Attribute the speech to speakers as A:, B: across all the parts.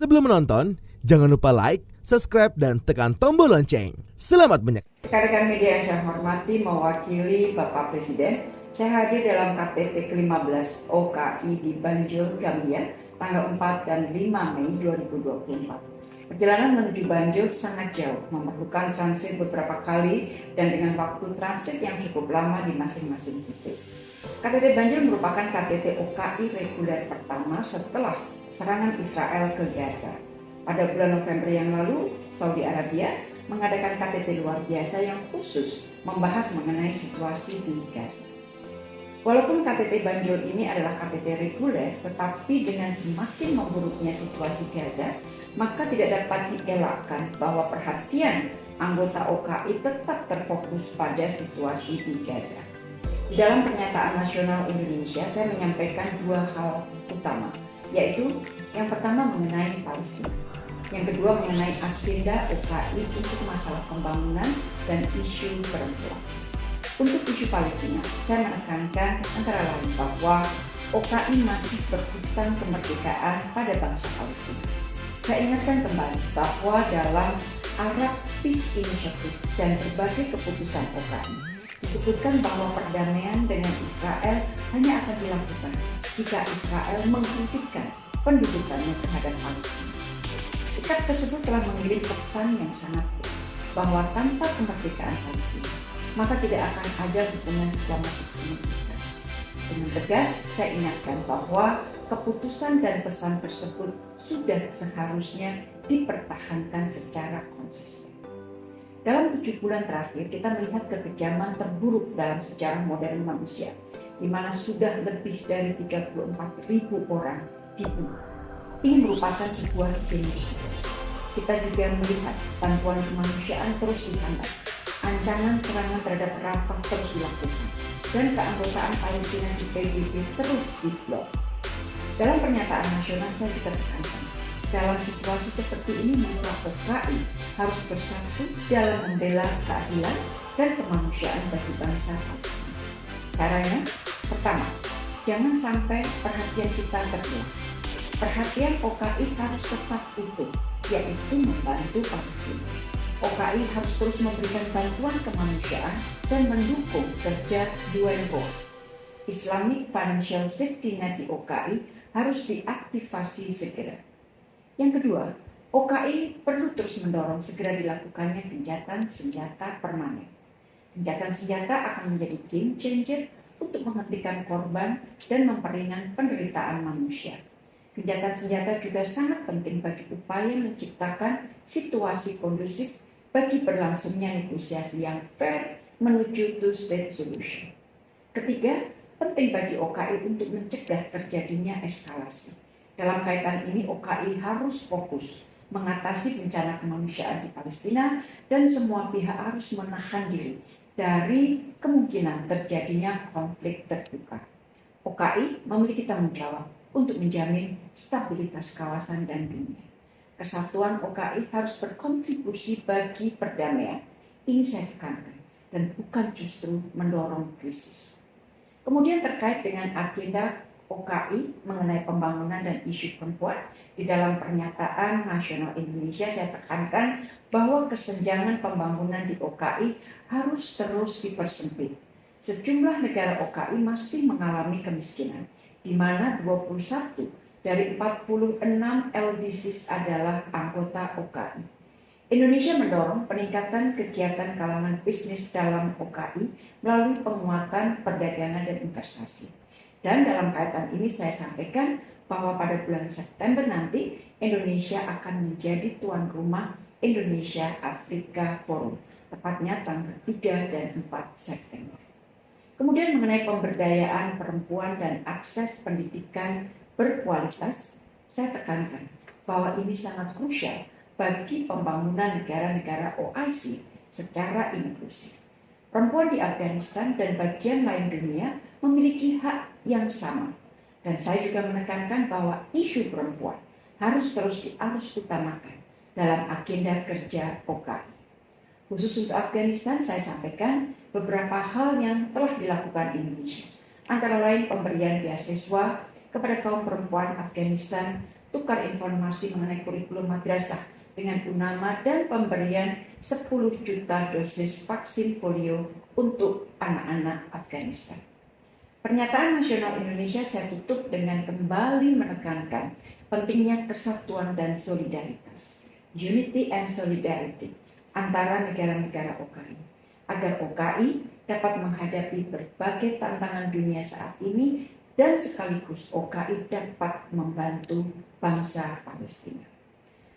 A: Sebelum menonton, jangan lupa like, subscribe, dan tekan tombol lonceng. Selamat menyaksikan.
B: Rekan-rekan media yang saya hormati, mewakili Bapak Presiden, saya hadir dalam KTT ke-15 OKI di Banjul, Gambia, tanggal 4 dan 5 Mei 2024. Perjalanan menuju Banjul sangat jauh, memerlukan transit beberapa kali dan dengan waktu transit yang cukup lama di masing-masing titik. KTT Banjul merupakan KTT OKI reguler pertama setelah serangan Israel ke Gaza. Pada bulan November yang lalu, Saudi Arabia mengadakan KTT luar biasa yang khusus membahas mengenai situasi di Gaza. Walaupun KTT Banjul ini adalah KTT reguler, tetapi dengan semakin memburuknya situasi Gaza, maka tidak dapat dielakkan bahwa perhatian anggota OKI tetap terfokus pada situasi di Gaza. Di dalam pernyataan nasional Indonesia, saya menyampaikan dua hal utama, yaitu yang pertama mengenai Palestina, yang kedua mengenai agenda OKI untuk masalah pembangunan dan isu perempuan. Untuk isu Palestina, saya menekankan antara lain bahwa OKI masih berhutang kemerdekaan pada bangsa Palestina. Saya ingatkan kembali bahwa dalam Arab Peace Initiative dan berbagai keputusan OKI disebutkan bahwa perdamaian dengan Israel hanya akan dilakukan jika Israel menghentikan pendudukannya terhadap Palestina. Sikap tersebut telah mengirim pesan yang sangat kuat bahwa tanpa kemerdekaan Palestina, maka tidak akan ada hubungan diplomatik dengan Israel. Dengan tegas, saya ingatkan bahwa keputusan dan pesan tersebut sudah seharusnya dipertahankan secara konsisten. Dalam 7 bulan terakhir, kita melihat kekejaman terburuk dalam sejarah modern manusia, di mana sudah lebih dari 34.000 orang dibunuh. Ini merupakan sebuah genocida. Kita juga melihat bantuan kemanusiaan terus dihambat, ancaman serangan terhadap Rafah terus dilakukan, dan keanggotaan Palestina di PBB terus diblok. Dalam pernyataan nasional saya juga tekankan, dalam situasi seperti ini maka OKI harus bersatu dalam membela keadilan dan kemanusiaan bagi bangsa Palestina. Caranya, pertama, jangan sampai perhatian kita terbelah. Perhatian OKI harus tetap utuh, yaitu membantu Palestina. OKI harus terus memberikan bantuan kemanusiaan dan mendukung kerja UNO. Islamic Financial Safety Net di OKI harus diaktifasi segera. Yang kedua, OKI perlu terus mendorong segera dilakukannya gencatan senjata permanen. Gencatan senjata akan menjadi game changer untuk menghentikan korban dan memperingan penderitaan manusia. Gencatan senjata juga sangat penting bagi upaya menciptakan situasi kondusif bagi berlangsungnya negosiasi yang fair menuju two-state solution. Ketiga, penting bagi OKI untuk mencegah terjadinya eskalasi. Dalam kaitan ini, OKI harus fokus mengatasi bencana kemanusiaan di Palestina dan semua pihak harus menahan diri dari kemungkinan terjadinya konflik terbuka. OKI memiliki tanggung jawab untuk menjamin stabilitas kawasan dan dunia. Kesatuan OKI harus berkontribusi bagi perdamaian. Ini saya tekankan dan bukan justru mendorong krisis. Kemudian terkait dengan agenda OKI mengenai pembangunan dan isu perempuan, di dalam pernyataan nasional Indonesia saya tekankan bahwa kesenjangan pembangunan di OKI harus terus dipersempit. Sejumlah negara OKI masih mengalami kemiskinan, di mana 21 dari 46 LDCs adalah anggota OKI. Indonesia mendorong peningkatan kegiatan kalangan bisnis dalam OKI melalui penguatan perdagangan dan investasi. Dan dalam kaitan ini saya sampaikan bahwa pada bulan September nanti Indonesia akan menjadi tuan rumah Indonesia Afrika Forum, tepatnya tanggal 3 dan 4 September. Kemudian mengenai pemberdayaan perempuan dan akses pendidikan berkualitas, saya tekankan bahwa ini sangat krusial bagi pembangunan negara-negara OIC secara inklusif. Perempuan di Afghanistan dan bagian lain dunia memiliki hak yang sama. Dan saya juga menekankan bahwa isu perempuan harus terus utamakan dalam agenda kerja OKI. Khusus untuk Afghanistan, saya sampaikan beberapa hal yang telah dilakukan Indonesia. Antara lain pemberian beasiswa kepada kaum perempuan Afghanistan tukar informasi mengenai kurikulum madrasah dengan UNAMA dan pemberian 10 juta dosis vaksin polio untuk anak-anak Afghanistan. Pernyataan nasional Indonesia saya tutup dengan kembali menekankan pentingnya kesatuan dan solidaritas, unity and solidarity, antara negara-negara OKI, agar OKI dapat menghadapi berbagai tantangan dunia saat ini dan sekaligus OKI dapat membantu bangsa Palestina.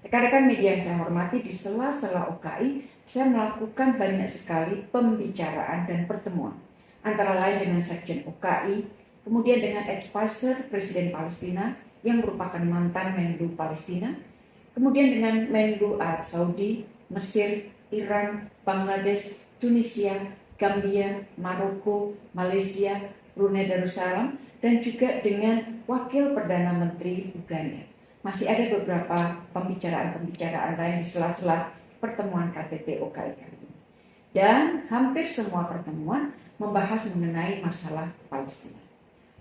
B: Rekan-rekan media yang saya hormati, di sela-sela OKI, saya melakukan banyak sekali pembicaraan dan pertemuan, antara lain dengan Sekjen OKI, kemudian dengan advisor Presiden Palestina yang merupakan mantan Menlu Palestina, kemudian dengan Menlu Arab Saudi, Mesir, Iran, Bangladesh, Tunisia, Gambia, Maroko, Malaysia, Brunei Darussalam, dan juga dengan Wakil Perdana Menteri Uganda. Masih ada beberapa pembicaraan-pembicaraan lain di sela-sela pertemuan KTT OKI kali ini. Dan hampir semua pertemuan membahas mengenai masalah Palestina.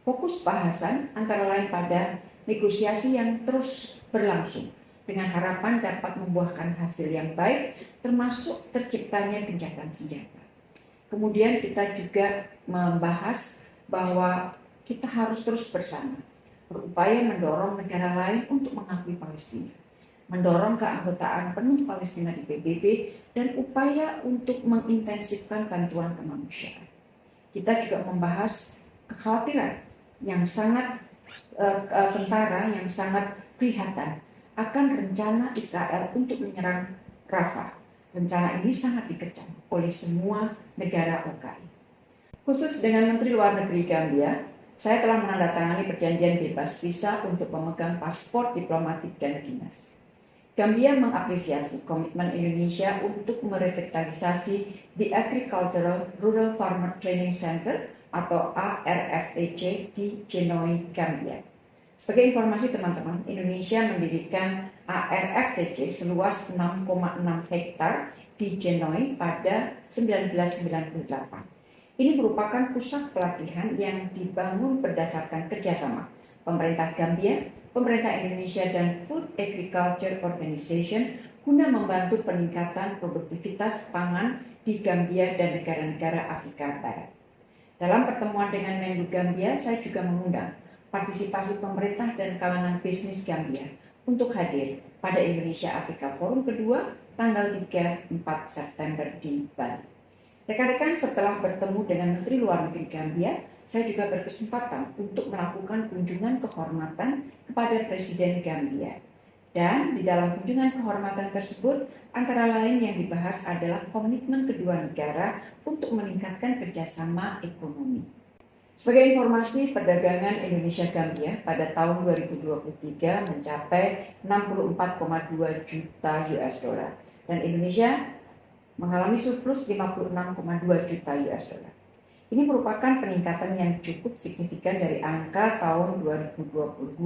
B: Fokus bahasan antara lain pada negosiasi yang terus berlangsung dengan harapan dapat membuahkan hasil yang baik, termasuk terciptanya gencatan senjata. Kemudian kita juga membahas bahwa kita harus terus bersama berupaya mendorong negara lain untuk mengakui Palestina, mendorong keanggotaan penuh Palestina di PBB, dan upaya untuk mengintensifkan bantuan kemanusiaan. Kita juga membahas kekhawatiran yang sangat kentara, yang sangat kelihatan akan rencana Israel untuk menyerang Rafah. Rencana ini sangat dikecam oleh semua negara OKI. Khusus dengan Menteri Luar Negeri Gambia, saya telah menandatangani perjanjian bebas visa untuk pemegang paspor diplomatik dan dinas. Gambia mengapresiasi komitmen Indonesia untuk merevitalisasi The Agricultural Rural Farmer Training Center atau ARFTC di Jenoy, Gambia. Sebagai informasi teman-teman, Indonesia mendirikan ARFTC seluas 6,6 hektar di Jenoy pada 1998. Ini merupakan pusat pelatihan yang dibangun berdasarkan kerjasama pemerintah Gambia, pemerintah Indonesia, dan Food Agriculture Organization guna membantu peningkatan produktivitas pangan di Gambia dan negara-negara Afrika Barat. Dalam pertemuan dengan Menlu Gambia, saya juga mengundang partisipasi pemerintah dan kalangan bisnis Gambia untuk hadir pada Indonesia Afrika Forum kedua tanggal 3-4 September di Bali. Rekan-rekan, setelah bertemu dengan Menteri Luar Negeri Gambia, saya juga berkesempatan untuk melakukan kunjungan kehormatan kepada Presiden Gambia. Dan di dalam kunjungan kehormatan tersebut, antara lain yang dibahas adalah komitmen kedua negara untuk meningkatkan kerjasama ekonomi. Sebagai informasi, perdagangan Indonesia-Gambia pada tahun 2023 mencapai 64,2 juta US dollar dan Indonesia mengalami surplus 56,2 juta US dollar. Ini merupakan peningkatan yang cukup signifikan dari angka tahun 2022,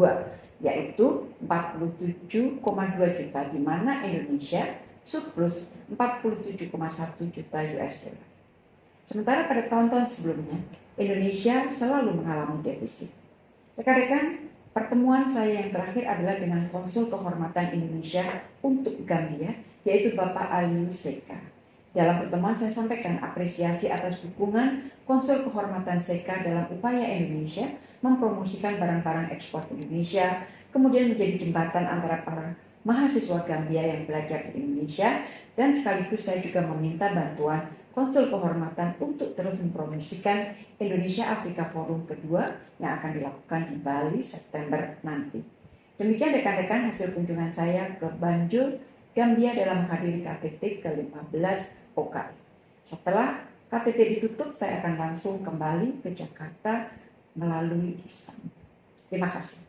B: yaitu 47,2 juta, di mana Indonesia surplus 47,1 juta US dollar. Sementara pada tahun-tahun sebelumnya, Indonesia selalu mengalami defisit. Rekan-rekan, pertemuan saya yang terakhir adalah dengan Konsul Kehormatan Indonesia untuk Gambia, yaitu Bapak Aliu Seka. Dalam pertemuan saya sampaikan apresiasi atas dukungan Konsul Kehormatan Seka dalam upaya Indonesia mempromosikan barang-barang ekspor Indonesia, kemudian menjadi jembatan antara para mahasiswa Gambia yang belajar di Indonesia, dan sekaligus saya juga meminta bantuan Konsul Kehormatan untuk terus mempromosikan Indonesia Afrika Forum kedua yang akan dilakukan di Bali September nanti. Demikian rekan-rekan hasil kunjungan saya ke Banjul, Gambia dalam menghadiri KTT ke-15 OKI. Setelah KTT ditutup, saya akan langsung kembali ke Jakarta melalui Istanbul. Terima kasih.